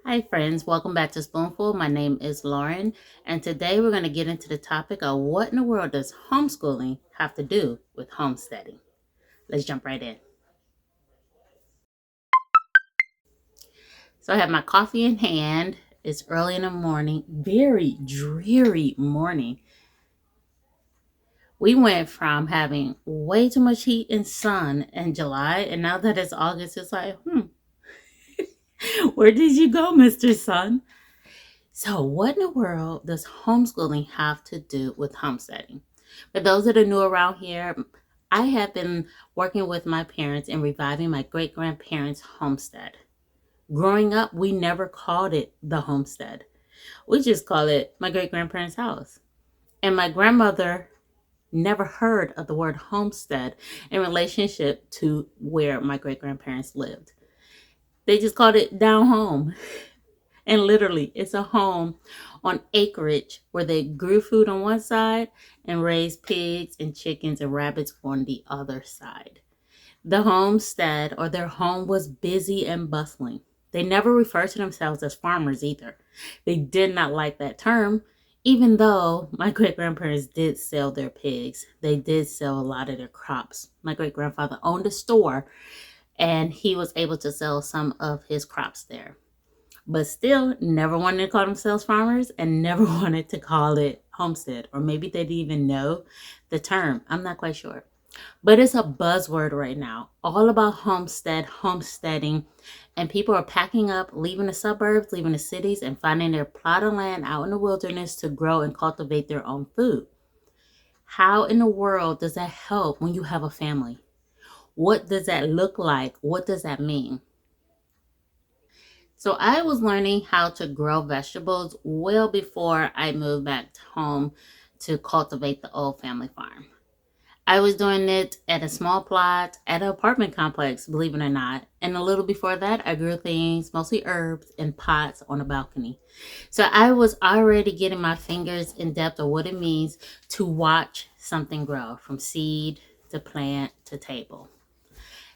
Hi friends, welcome back to Spoonful. My name is Lauren, and today we're going to get into the topic of what in the world does homeschooling have to do with homesteading. Let's jump right in. So I have my coffee in hand. It's early in the morning, very dreary morning. We went from having way too much heat and sun in July, and now that it's August, it's like, where did you go, Mr. Sun? So, what in the world does homeschooling have to do with homesteading? For those that are new around here, I have been working with my parents in reviving my great grandparents' homestead. Growing up, we never called it the homestead. We just called it my great grandparents' house. And my grandmother never heard of the word homestead in relationship to where my great grandparents lived. They just called it down home. And literally, it's a home on acreage where they grew food on one side and raised pigs and chickens and rabbits on the other side. The homestead or their home was busy and bustling. They never referred to themselves as farmers either. They did not like that term, even though my great grandparents did sell their pigs. They did sell a lot of their crops. My great grandfather owned a store and he was able to sell some of his crops there, but still never wanted to call themselves farmers and never wanted to call it homestead. Or maybe they didn't even know the term. I'm not quite sure. But it's a buzzword right now, all about homesteading, and people are packing up, leaving the suburbs, leaving the cities, and finding their plot of land out in the wilderness to grow and cultivate their own food. How in the world does that help when you have a family? What does that look like? What does that mean? So I was learning how to grow vegetables well before I moved back home to cultivate the old family farm. I was doing it at a small plot at an apartment complex, believe it or not. And a little before that, I grew things, mostly herbs, in pots on a balcony. So I was already getting my fingers in depth of what it means to watch something grow from seed to plant to table.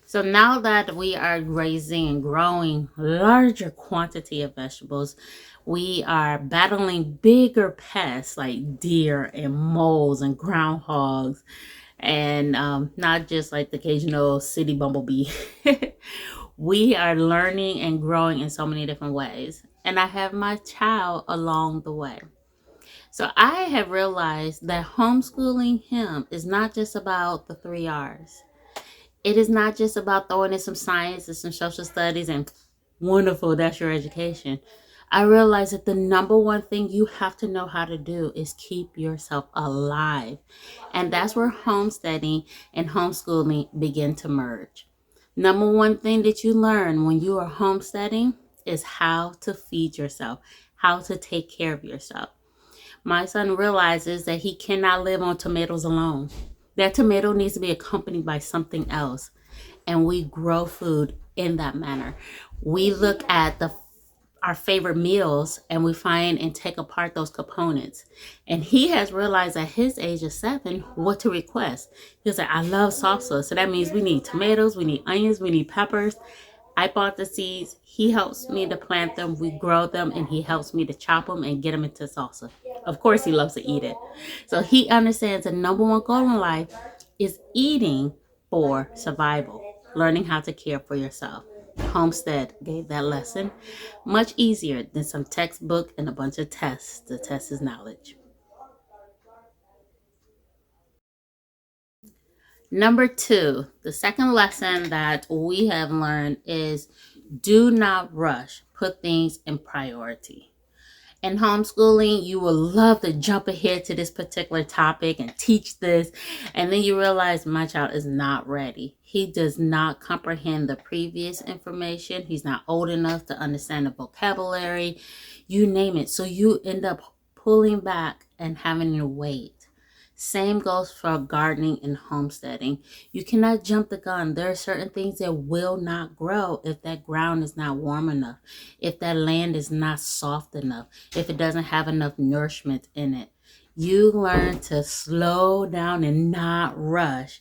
So now that we are raising and growing larger quantity of vegetables, we are battling bigger pests like deer and moles and groundhogs, and not just like the occasional city bumblebee. We are learning and growing in so many different ways. And I have my child along the way. So I have realized that homeschooling him is not just about the 3 R's. It is not just about throwing in some science and some social studies and wonderful, that's your education. I realize that the number one thing you have to know how to do is keep yourself alive. And that's where homesteading and homeschooling begin to merge. Number one thing that you learn when you are homesteading is how to feed yourself, how to take care of yourself. My son realizes that he cannot live on tomatoes alone. That tomato needs to be accompanied by something else. And we grow food in that manner. We look at our favorite meals and we find and take apart those components. And he has realized at his age of 7 what to request. He's like, I love salsa. So that means we need tomatoes, we need onions, we need peppers. I bought the seeds. He helps me to plant them. We grow them and he helps me to chop them and get them into salsa. Of course, he loves to eat it. So he understands the number one goal in life is eating for survival, learning how to care for yourself. Homestead gave that lesson much easier than some textbook and a bunch of tests. The test is knowledge. Number two, the second lesson that we have learned is do not rush. Put things in priority. In homeschooling, you will love to jump ahead to this particular topic and teach this. And then you realize my child is not ready. He does not comprehend the previous information. He's not old enough to understand the vocabulary, you name it. So you end up pulling back and having to wait. Same goes for gardening and homesteading. You cannot jump the gun. There are certain things that will not grow if that ground is not warm enough, if that land is not soft enough, if it doesn't have enough nourishment in it. You learn to slow down and not rush.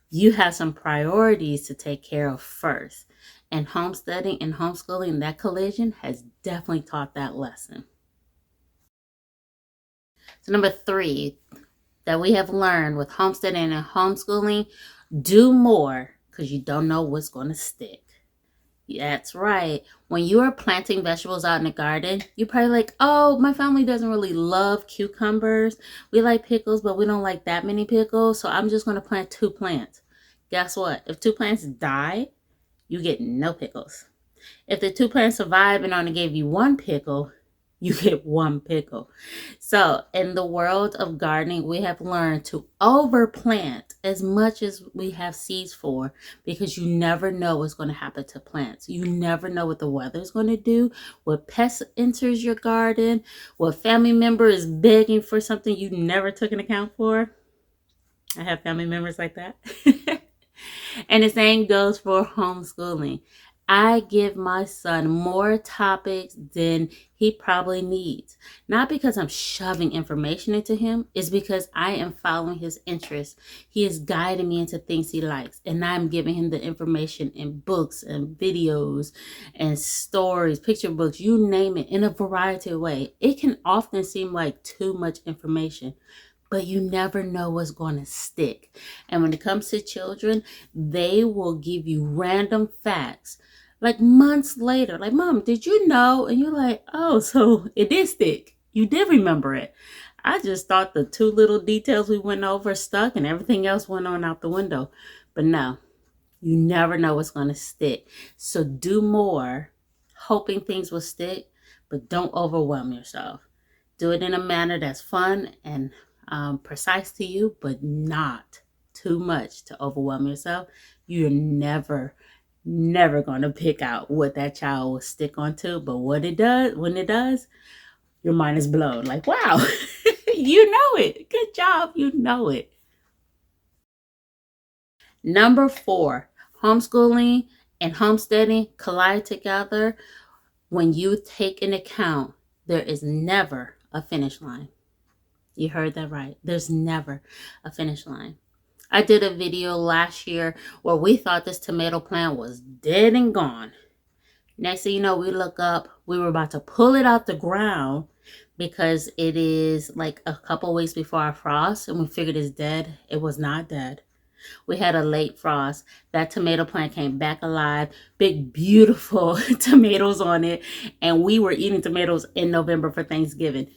You have some priorities to take care of first. And homesteading and homeschooling, that collision has definitely taught that lesson. So number 3 that we have learned with homesteading and homeschooling, do more because you don't know what's going to stick. That's right. When you are planting vegetables out in the garden, you're probably like, oh, my family doesn't really love cucumbers. We like pickles, but we don't like that many pickles. So I'm just going to plant 2 plants. Guess what? If 2 plants die, you get no pickles. If the 2 plants survive and only gave you 1 pickle, you get 1 pickle. So in the world of gardening, we have learned to overplant as much as we have seeds for, because you never know what's going to happen to plants. You never know what the weather is going to do, what pest enters your garden, what family member is begging for something you never took an account for. I have family members like that. And the same goes for homeschooling. I give my son more topics than he probably needs. Not because I'm shoving information into him, it's because I am following his interests. He is guiding me into things he likes, and I'm giving him the information in books and videos and stories, picture books, you name it, in a variety of ways. It can often seem like too much information, but you never know what's going to stick. And when it comes to children, they will give you random facts like months later. Like, Mom, did you know? And you're like, oh, so it did stick. You did remember it. I just thought the 2 little details we went over stuck and everything else went on out the window. But no, you never know what's going to stick. So do more, hoping things will stick, but don't overwhelm yourself. Do it in a manner that's fun and precise to you, but not too much to overwhelm yourself. You're never going to pick out what that child will stick onto. But when it does, your mind is blown. Like, wow, you know it. Good job. You know it. Number 4, homeschooling and homesteading collide together when you take into account there is never a finish line. You heard that right. There's never a finish line. I did a video last year where we thought this tomato plant was dead and gone. Next thing you know, we look up, we were about to pull it out the ground because it is like a couple weeks before our frost, and we figured it's dead. It was not dead. We had a late frost. That tomato plant came back alive, big, beautiful tomatoes on it, and we were eating tomatoes in November for Thanksgiving.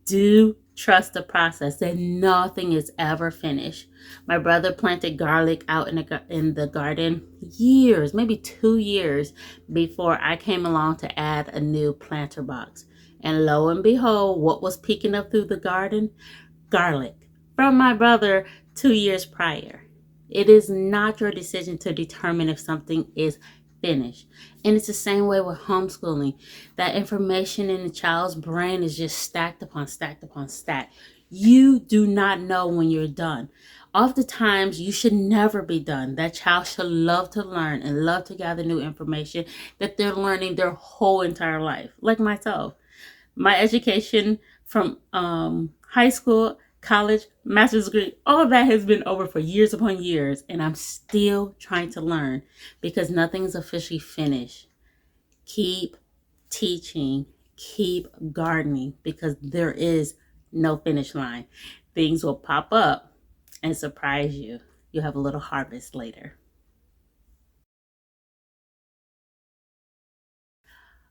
Do trust the process, that nothing is ever finished. My brother planted garlic out in the garden years, maybe 2 years before I came along to add a new planter box. And lo and behold, what was peeking up through the garden? Garlic from my brother 2 years prior. It is not your decision to determine if something is finished. And it's the same way with homeschooling. That information in the child's brain is just stacked upon stacked upon stacked. You do not know when you're done. Oftentimes, you should never be done. That child should love to learn and love to gather new information that they're learning their whole entire life. Like myself. My education from high school, college, master's degree, all that has been over for years upon years, and I'm still trying to learn because nothing's officially finished. Keep teaching, keep gardening, because there is no finish line. Things will pop up and surprise you. You'll have a little harvest later.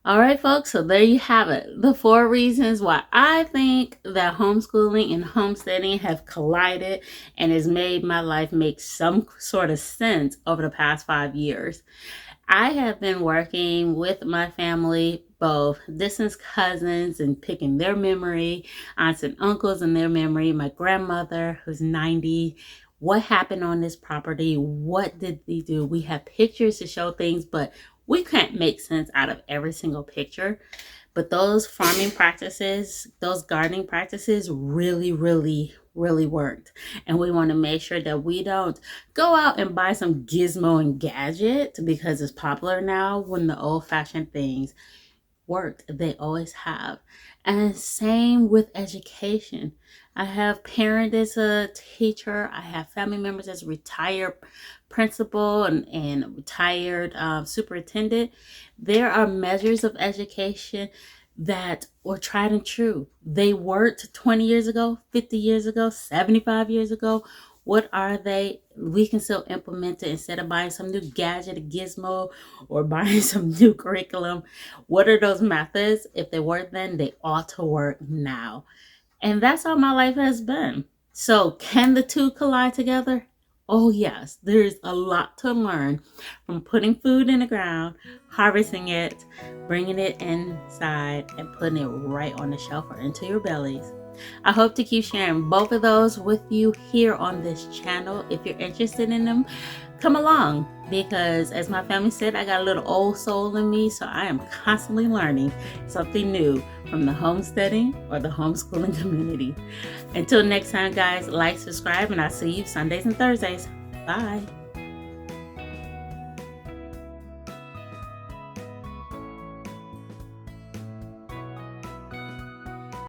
All right, folks, so there you have it. The 4 reasons why I think that homeschooling and homesteading have collided and has made my life make some sort of sense over the past 5 years. I have been working with my family, both distant cousins and picking their memory, aunts and uncles and their memory, my grandmother who's 90, what happened on this property, what did they do? We have pictures to show things, but we can't make sense out of every single picture. But those farming practices, those gardening practices really worked. And we want to make sure that we don't go out and buy some gizmo and gadget because it's popular now when the old-fashioned things worked. They always have. And same with education. I have parent as a teacher. I have family members as a retired principal and retired superintendent. There are measures of education that were tried and true. They worked 20 years ago, 50 years ago, 75 years ago. What are they? We can still implement it instead of buying some new gadget, a gizmo, or buying some new curriculum. What are those methods? If they work then, they ought to work now. And that's how my life has been. So can the two collide together? Oh yes, there's a lot to learn from putting food in the ground, harvesting it, bringing it inside, and putting it right on the shelf or into your bellies. I hope to keep sharing both of those with you here on this channel. If you're interested in them, come along, because as my family said, I got a little old soul in me, so I am constantly learning something new from the homesteading or the homeschooling community. Until next time, guys, like, subscribe, and I'll see you Sundays and Thursdays. Bye.